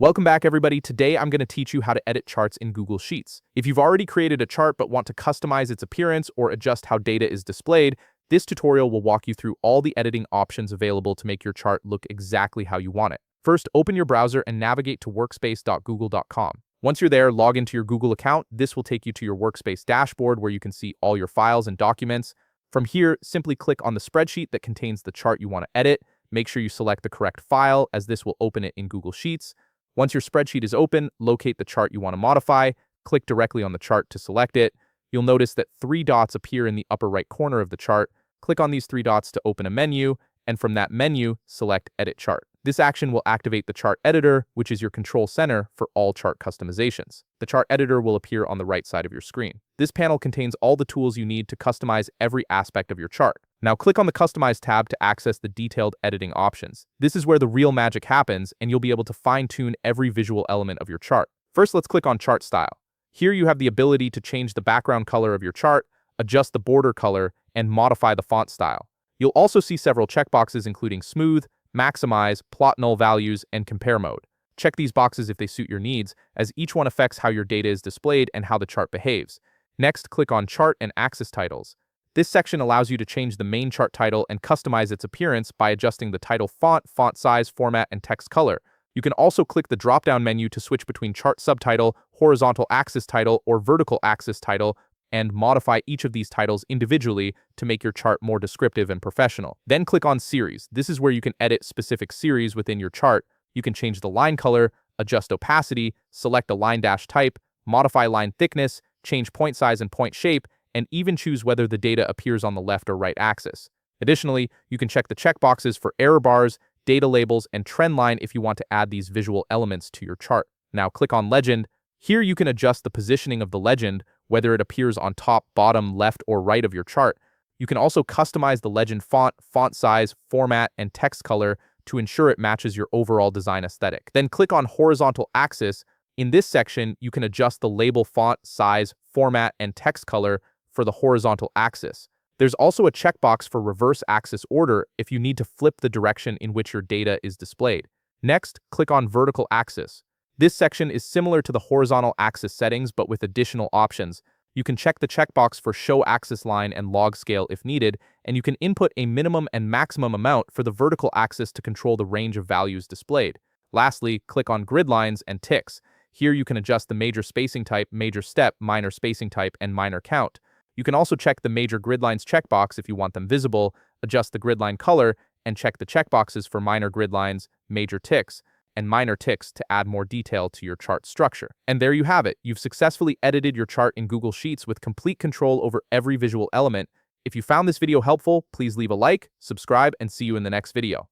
Welcome back, everybody. Today, I'm going to teach you how to edit charts in Google Sheets. If you've already created a chart but want to customize its appearance or adjust how data is displayed, this tutorial will walk you through all the editing options available to make your chart look exactly how you want it. First, open your browser and navigate to workspace.google.com. Once you're there, log into your Google account. This will take you to your Workspace dashboard where you can see all your files and documents. From here, simply click on the spreadsheet that contains the chart you want to edit. Make sure you select the correct file, as this will open it in Google Sheets. Once your spreadsheet is open, locate the chart you want to modify, click directly on the chart to select it. You'll notice that 3 dots appear in the upper right corner of the chart. Click on these 3 dots to open a menu, and from that menu, select Edit Chart. This action will activate the chart editor, which is your control center for all chart customizations. The chart editor will appear on the right side of your screen. This panel contains all the tools you need to customize every aspect of your chart. Now click on the Customize tab to access the detailed editing options. This is where the real magic happens, and you'll be able to fine-tune every visual element of your chart. First, let's click on Chart Style. Here you have the ability to change the background color of your chart, adjust the border color, and modify the font style. You'll also see several checkboxes including Smooth, Maximize, Plot Null Values, and Compare Mode. Check these boxes if they suit your needs, as each one affects how your data is displayed and how the chart behaves. Next, click on Chart and Axis Titles. This section allows you to change the main chart title and customize its appearance by adjusting the title font, font size, format, and text color. You can also click the drop-down menu to switch between chart subtitle, horizontal axis title, or vertical axis title, and modify each of these titles individually to make your chart more descriptive and professional. Then click on Series. This is where you can edit specific series within your chart. You can change the line color, adjust opacity, select a line dash type, modify line thickness, change point size and point shape, and even choose whether the data appears on the left or right axis. Additionally, you can check the checkboxes for error bars, data labels, and trend line if you want to add these visual elements to your chart. Now click on Legend. Here you can adjust the positioning of the legend, whether it appears on top, bottom, left, or right of your chart. You can also customize the legend font, font size, format, and text color to ensure it matches your overall design aesthetic. Then click on Horizontal Axis. In this section, you can adjust the label font, size, format, and text color for the horizontal axis. There's also a checkbox for reverse axis order if you need to flip the direction in which your data is displayed. Next, click on Vertical Axis. This section is similar to the horizontal axis settings, but with additional options. You can check the checkbox for Show Axis Line and Log Scale if needed, and you can input a minimum and maximum amount for the vertical axis to control the range of values displayed. Lastly, click on Grid Lines and Ticks. Here you can adjust the major spacing type, major step, minor spacing type, and minor count. You can also check the major grid lines checkbox if you want them visible, adjust the grid line color, and check the checkboxes for minor grid lines, major ticks, and minor ticks to add more detail to your chart structure. And there you have it. You've successfully edited your chart in Google Sheets with complete control over every visual element. If you found this video helpful, please leave a like, subscribe, and see you in the next video.